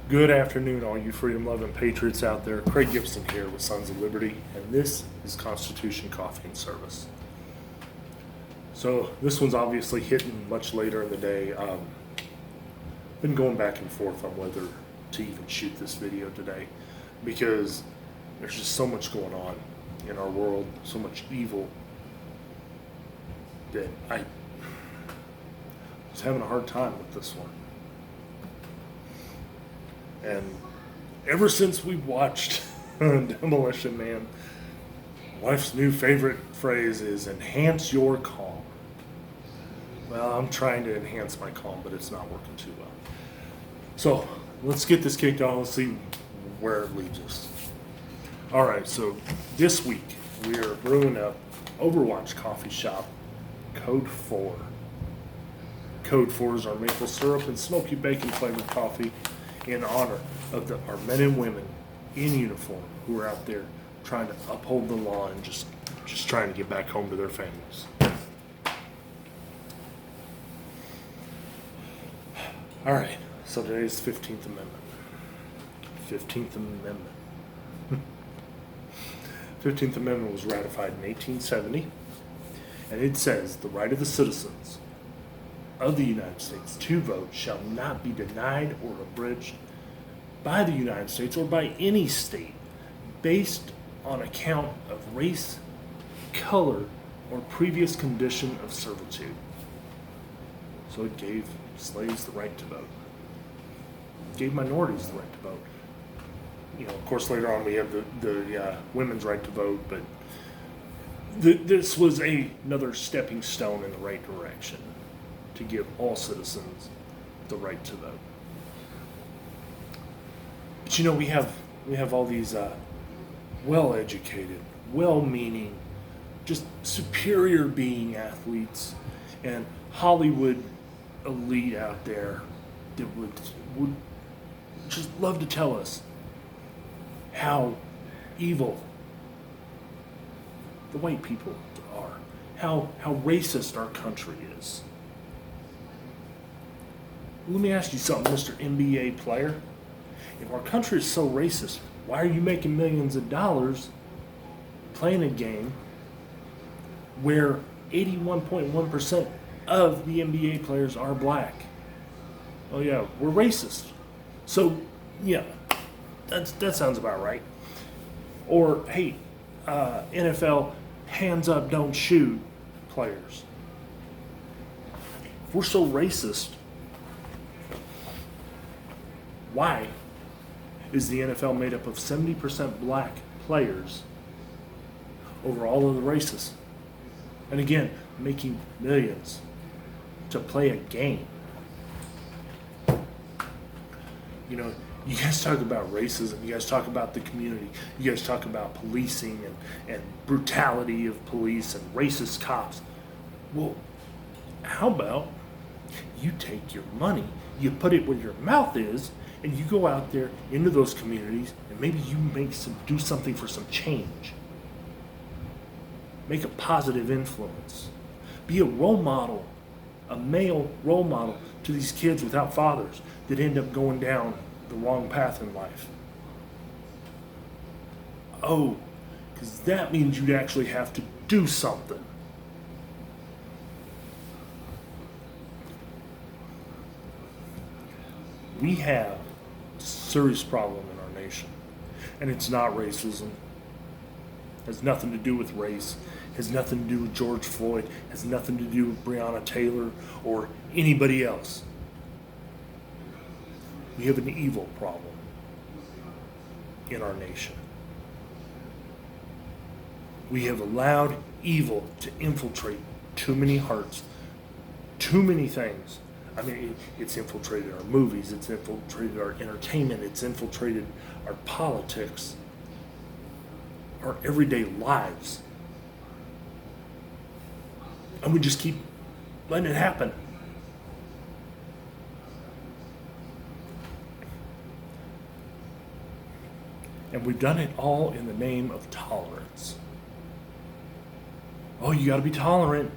Good afternoon, all you freedom-loving patriots out there. Craig Gibson here with Sons of Liberty, and this is Constitution Coffee and Service. So this one's obviously hitting much later in the day. Been going back and forth on whether to even shoot this video today because there's just so much going on in our world, so much evil that I was having a hard time with this one. And ever since we watched Demolition Man, my wife's new favorite phrase is enhance your calm. Well, I'm trying to enhance my calm, but it's not working too well. So let's get this kicked off and see where it leads us. All right, so this week we are brewing up Overwatch Coffee Shop Code 4. Code 4 is our maple syrup and smoky bacon flavored coffee in honor of our men and women in uniform who are out there trying to uphold the law and just trying to get back home to their families. All right, so today's 15th Amendment. 15th Amendment. 15th Amendment was ratified in 1870, and it says the right of the citizens of the United States to vote shall not be denied or abridged by the United States or by any state based on account of race, color, or previous condition of servitude. So it gave slaves the right to vote. It gave minorities the right to vote. You know, of course, later on we have the women's right to vote, but this was another stepping stone in the right direction to give all citizens the right to vote. But you know, we have all these well-educated, well-meaning, just superior being athletes and Hollywood elite out there that would just love to tell us how evil the white people are, how racist our country is. Let me ask you something, Mr. NBA player. If our country is so racist, why are you making millions of dollars playing a game where 81.1% of the NBA players are black? Oh yeah, we're racist. So yeah, that sounds about right. Or hey, NFL hands up, don't shoot players. If we're so racist, why is the NFL made up of 70% black players over all of the races? And again, making millions to play a game. You know, you guys talk about racism, you guys talk about the community, you guys talk about policing and brutality of police and racist cops. Well, how about you take your money, you put it where your mouth is, and you go out there into those communities and maybe you do something for some change. Make a positive influence. Be a role model, a male role model to these kids without fathers that end up going down the wrong path in life. Oh, because that means you'd actually have to do something. We have a serious problem in our nation, and it's not racism. It has nothing to do with race. It has nothing to do with George Floyd. It has nothing to do with Breonna Taylor or anybody else. We have an evil problem in our nation. We have allowed evil to infiltrate too many hearts, too many things. I mean, it's infiltrated our movies, it's infiltrated our entertainment, it's infiltrated our politics, our everyday lives. And we just keep letting it happen. And we've done it all in the name of tolerance. Oh, you gotta be tolerant.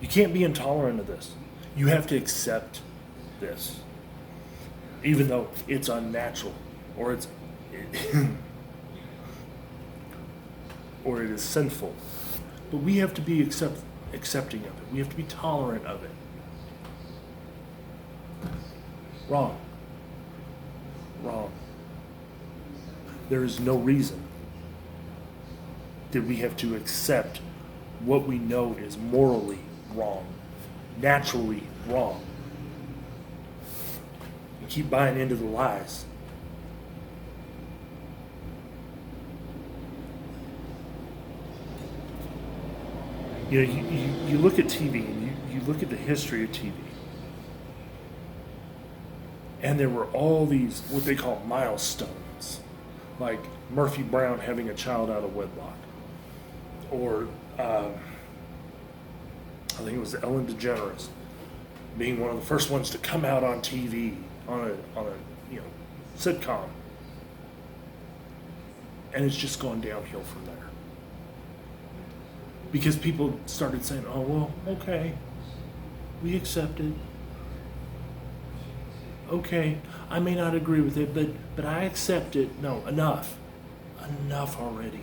You can't be intolerant of this. You have to accept this. even though it's unnatural, or it's or it is sinful. But we have to be accepting of it. We have to be tolerant of it. Wrong. Wrong. There is no reason that we have to accept what we know is morally wrong, naturally wrong, and keep buying into the lies. You know, you look at TV and you look at the history of TV, and there were all these, what they call milestones, like Murphy Brown having a child out of wedlock, or I think it was Ellen DeGeneres being one of the first ones to come out on TV on a sitcom, and it's just gone downhill from there because people started saying, "Oh well, okay, we accept it. Okay, I may not agree with it, but I accept it." No, enough already.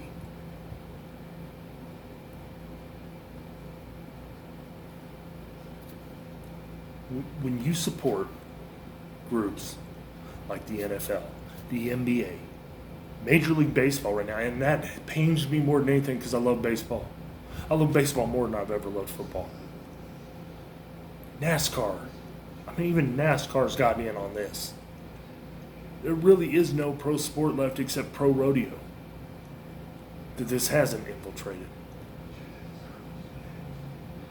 When you support groups like the NFL, the NBA, Major League Baseball right now, and that pains me more than anything because I love baseball. I love baseball more than I've ever loved football. NASCAR. I mean, even NASCAR's gotten in on this. There really is no pro sport left except pro rodeo that this hasn't infiltrated.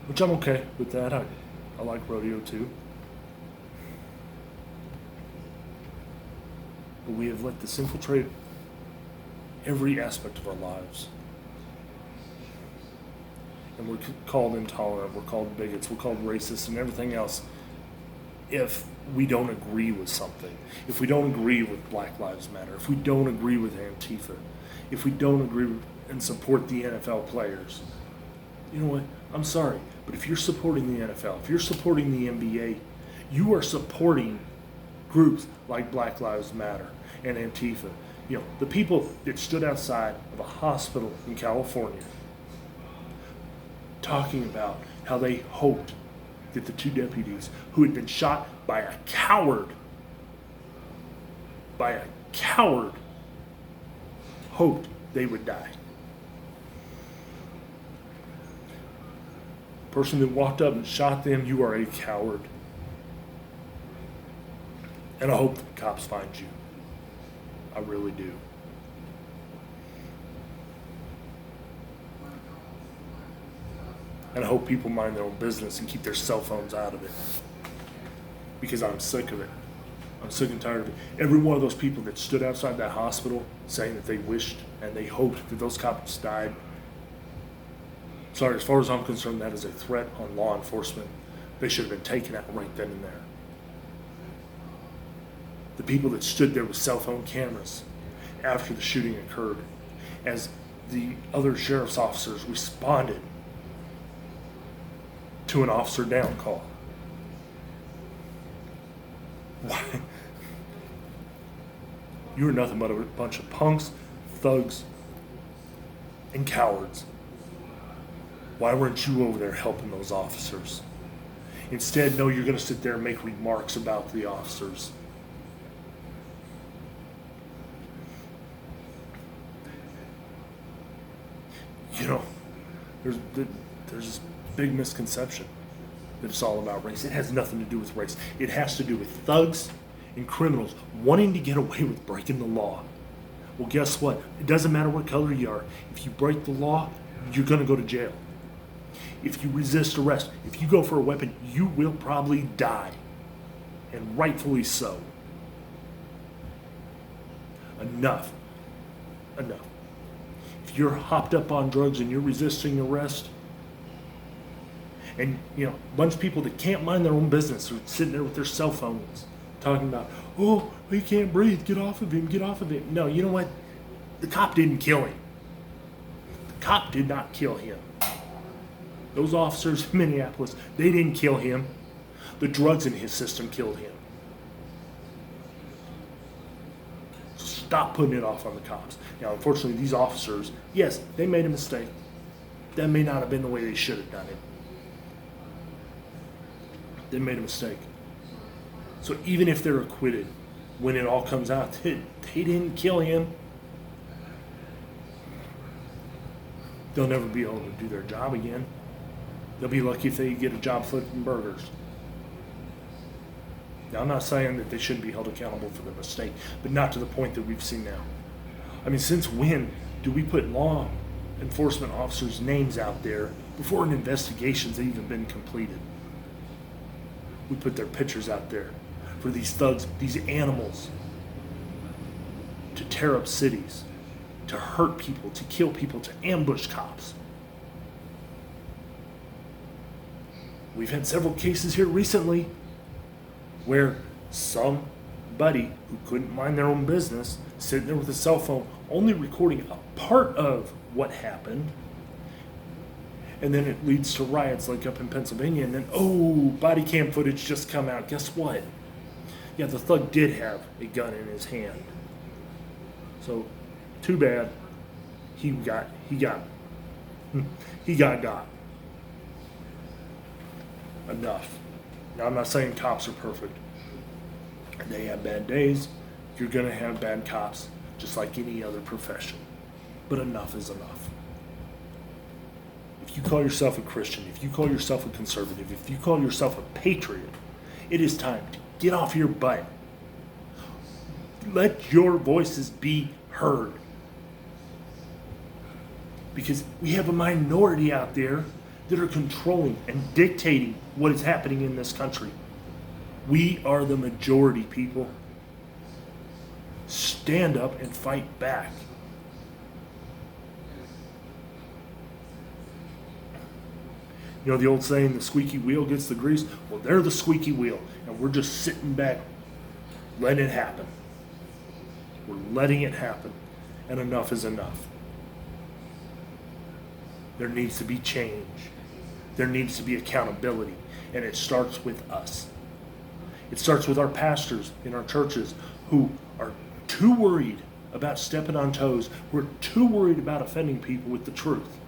Which I'm okay with that. I like rodeo too. But we have let this infiltrate every aspect of our lives. And we're called intolerant, we're called bigots, we're called racist, and everything else if we don't agree with something. If we don't agree with Black Lives Matter, if we don't agree with Antifa, if we don't agree with and support the NFL players. You know what? I'm sorry, but if you're supporting the NFL, if you're supporting the NBA, you are supporting groups like Black Lives Matter and Antifa. You know, the people that stood outside of a hospital in California talking about how they hoped that the two deputies who had been shot by a coward, hoped they would die. Person that walked up and shot them, you are a coward. And I hope the cops find you. I really do. And I hope people mind their own business and keep their cell phones out of it. Because I'm sick of it. I'm sick and tired of it. Every one of those people that stood outside that hospital saying that they wished and they hoped that those cops died. Sorry, as far as I'm concerned, that is a threat on law enforcement. They should have been taken out right then and there. The people that stood there with cell phone cameras after the shooting occurred, as the other sheriff's officers responded to an officer down call. Why? You are nothing but a bunch of punks, thugs, and cowards. Why weren't you over there helping those officers? Instead, no, you're going to sit there and make remarks about the officers. You know, there's this big misconception that it's all about race. It has nothing to do with race. It has to do with thugs and criminals wanting to get away with breaking the law. Well, guess what? It doesn't matter what color you are. If you break the law, you're going to go to jail. If you resist arrest, if you go for a weapon, you will probably die. And rightfully so. Enough. Enough. If you're hopped up on drugs and you're resisting arrest, and, you know, a bunch of people that can't mind their own business are sitting there with their cell phones talking about, oh, he can't breathe, get off of him, get off of him. No, you know what? The cop didn't kill him. The cop did not kill him. Those officers in Minneapolis, they didn't kill him. The drugs in his system killed him. Stop putting it off on the cops. Now, unfortunately, these officers, yes, they made a mistake. That may not have been the way they should have done it. They made a mistake. So even if they're acquitted, when it all comes out, they didn't kill him. They'll never be able to do their job again. They'll be lucky if they get a job flipping burgers. Now, I'm not saying that they shouldn't be held accountable for their mistake, but not to the point that we've seen now. I mean, since when do we put law enforcement officers' names out there before an investigation's even been completed? We put their pictures out there for these thugs, these animals, to tear up cities, to hurt people, to kill people, to ambush cops. We've had several cases here recently where somebody who couldn't mind their own business, sitting there with a cell phone, only recording a part of what happened, and then it leads to riots like up in Pennsylvania, and then, body cam footage just come out. Guess what? Yeah, the thug did have a gun in his hand. So, too bad. He got enough. Now, I'm not saying cops are perfect. They have bad days. You're going to have bad cops, just like any other profession. But enough is enough. If you call yourself a Christian, if you call yourself a conservative, if you call yourself a patriot, it is time to get off your butt. Let your voices be heard. Because we have a minority out there that are controlling and dictating what is happening in this country. We are the majority, people. Stand up and fight back. You know the old saying, the squeaky wheel gets the grease? Well, they're the squeaky wheel, and we're just sitting back, letting it happen. We're letting it happen, and enough is enough. There needs to be change. There needs to be accountability, and it starts with us. It starts with our pastors in our churches who are too worried about stepping on toes. We're too worried about offending people with the truth.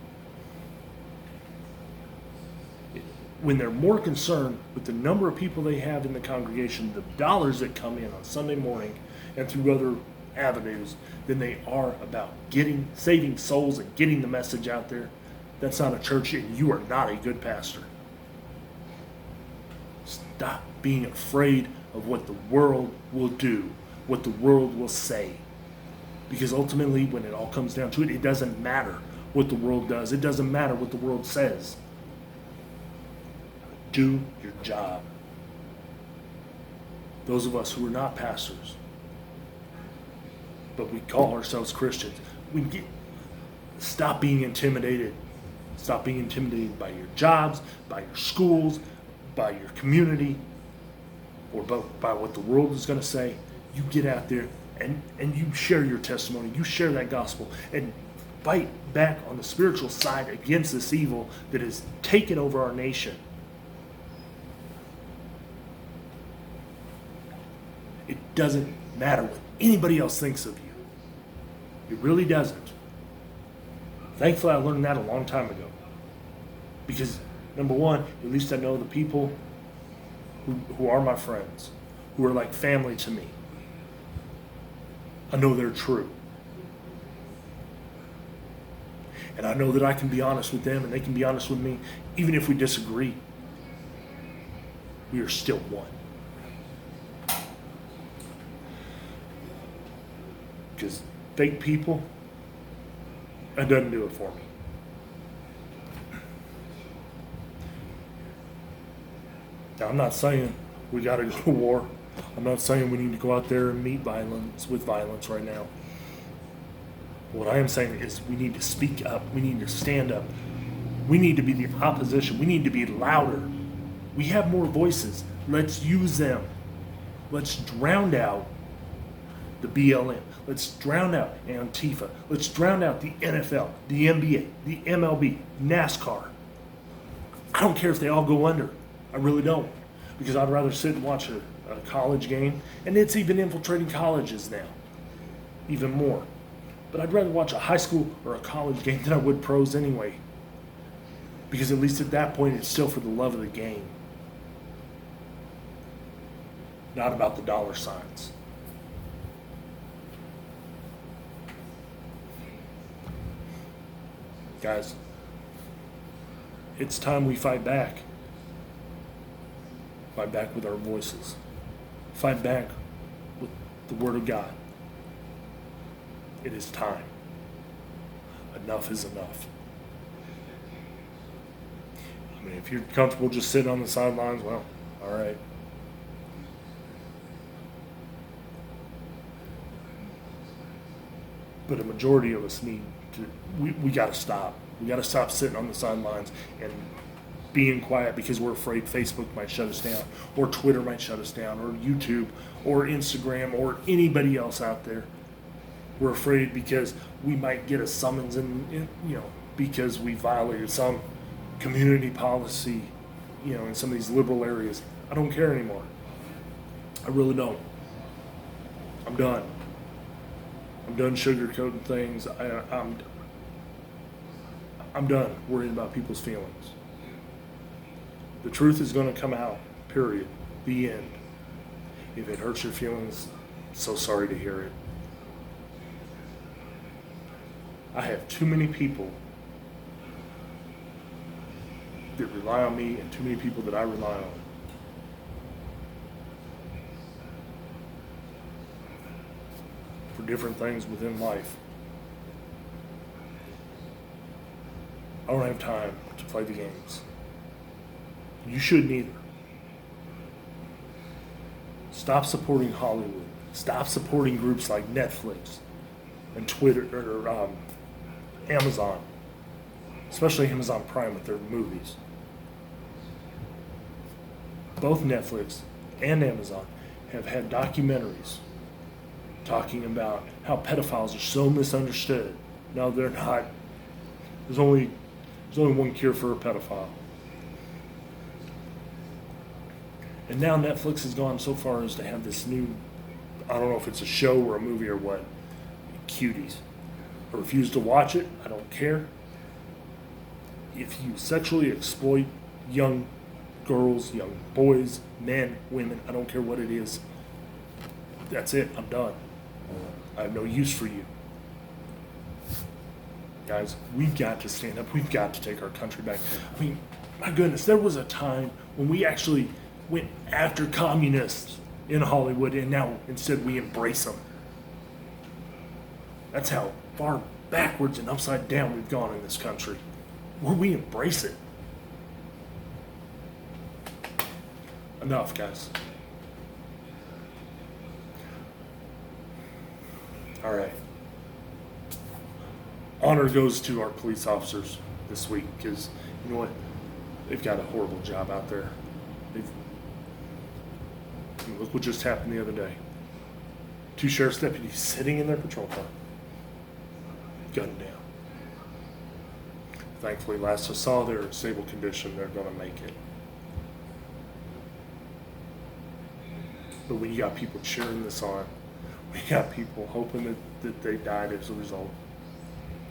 When they're more concerned with the number of people they have in the congregation, the dollars that come in on Sunday morning and through other avenues, than they are about saving souls and getting the message out there, that's not a church, and you are not a good pastor. Stop being afraid of what the world will do, what the world will say. Because ultimately, when it all comes down to it, it doesn't matter what the world does. It doesn't matter what the world says. Do your job. Those of us who are not pastors, but we call ourselves Christians, stop being intimidated. Stop being intimidated by your jobs, by your schools, by your community, or by what the world is going to say. You get out there and you share your testimony. You share that gospel and fight back on the spiritual side against this evil that has taken over our nation. It doesn't matter what anybody else thinks of you. It really doesn't. Thankfully, I learned that a long time ago. Because, number one, at least I know the people who are my friends, who are like family to me. I know they're true. And I know that I can be honest with them and they can be honest with me. Even if we disagree, we are still one. Because fake people, that doesn't do it for me. Now, I'm not saying we got to go to war. I'm not saying we need to go out there and meet violence with violence right now. What I am saying is we need to speak up. We need to stand up. We need to be the opposition. We need to be louder. We have more voices. Let's use them. Let's drown out the BLM. Let's drown out Antifa. Let's drown out the NFL, the NBA, the MLB, NASCAR. I don't care if they all go under. I really don't. Because I'd rather sit and watch a college game. And it's even infiltrating colleges now. even more. But I'd rather watch a high school or a college game than I would pros anyway. Because at least at that point, it's still for the love of the game, not about the dollar signs. Guys, it's time we fight back. Fight back with our voices. Fight back with the Word of God. It is time. Enough is enough. I mean, if you're comfortable just sitting on the sidelines, well, all right. But a majority of us need to, we got to stop. We got to stop sitting on the sidelines and being quiet because we're afraid Facebook might shut us down, or Twitter might shut us down, or YouTube, or Instagram, or anybody else out there. We're afraid because we might get a summons because we violated some community policy, in some of these liberal areas. I don't care anymore. I really don't. I'm done. I'm done sugarcoating things. I'm done worrying about people's feelings. The truth is going to come out, period. The end. If it hurts your feelings, so sorry to hear it. I have too many people that rely on me and too many people that I rely on. For different things within life. I don't have time to play the games. You shouldn't either. Stop supporting Hollywood. Stop supporting groups like Netflix and Twitter or Amazon, especially Amazon Prime with their movies. Both Netflix and Amazon have had documentaries talking about how pedophiles are so misunderstood. No, they're not. There's only one cure for a pedophile. And now Netflix has gone so far as to have this new, I don't know if it's a show or a movie or what, Cuties. I refuse to watch it. I don't care. If you sexually exploit young girls, young boys, men, women, I don't care what it is, that's it. I'm done. I have no use for you. Guys, we've got to stand up. We've got to take our country back. I mean, my goodness, there was a time when we actually went after communists in Hollywood, and now instead we embrace them. That's how far backwards and upside down we've gone in this country, where we embrace it. Enough, guys. All right. Honor goes to our police officers this week because, you know what? They've got a horrible job out there. Look what just happened the other day. 2 sheriff's deputies sitting in their patrol car, gunned down. Thankfully, last I saw, they're in stable condition. They're going to make it. But when you got people cheering this on, we got people hoping that they died as a result.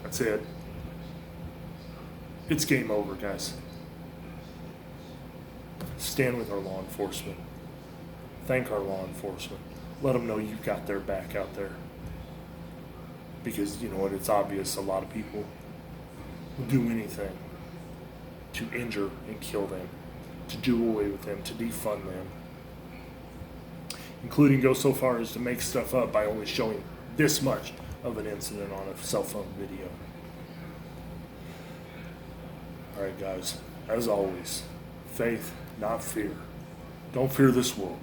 That's it. It's game over, guys. Stand with our law enforcement. Thank our law enforcement. Let them know you've got their back out there. Because, you know what, it's obvious a lot of people will do anything to injure and kill them, to do away with them, to defund them. Including go so far as to make stuff up by only showing this much of an incident on a cell phone video. All right, guys, as always, faith, not fear. Don't fear this world.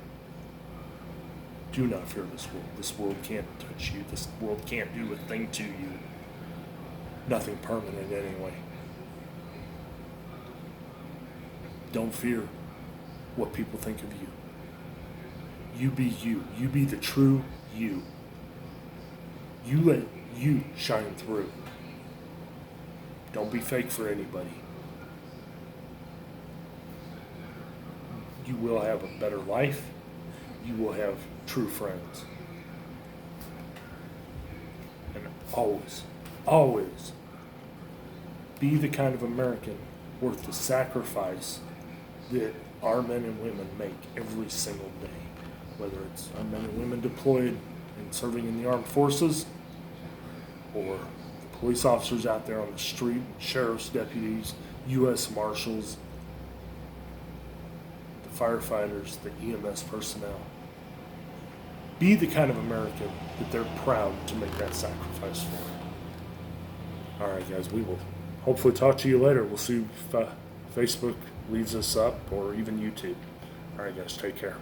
Do not fear this world. This world can't touch you. This world can't do a thing to you. Nothing permanent anyway. Don't fear what people think of you. You be you. You be the true you. You let you shine through. Don't be fake for anybody. You will have a better life. You will have true friends. always, always be the kind of American worth the sacrifice that our men and women make every single day. Whether it's our men and women deployed and serving in the armed forces, or the police officers out there on the street, sheriff's deputies, U.S. Marshals, the firefighters, the EMS personnel. Be the kind of American that they're proud to make that sacrifice for. All right, guys, we will hopefully talk to you later. We'll see if Facebook leaves us up or even YouTube. All right, guys, take care.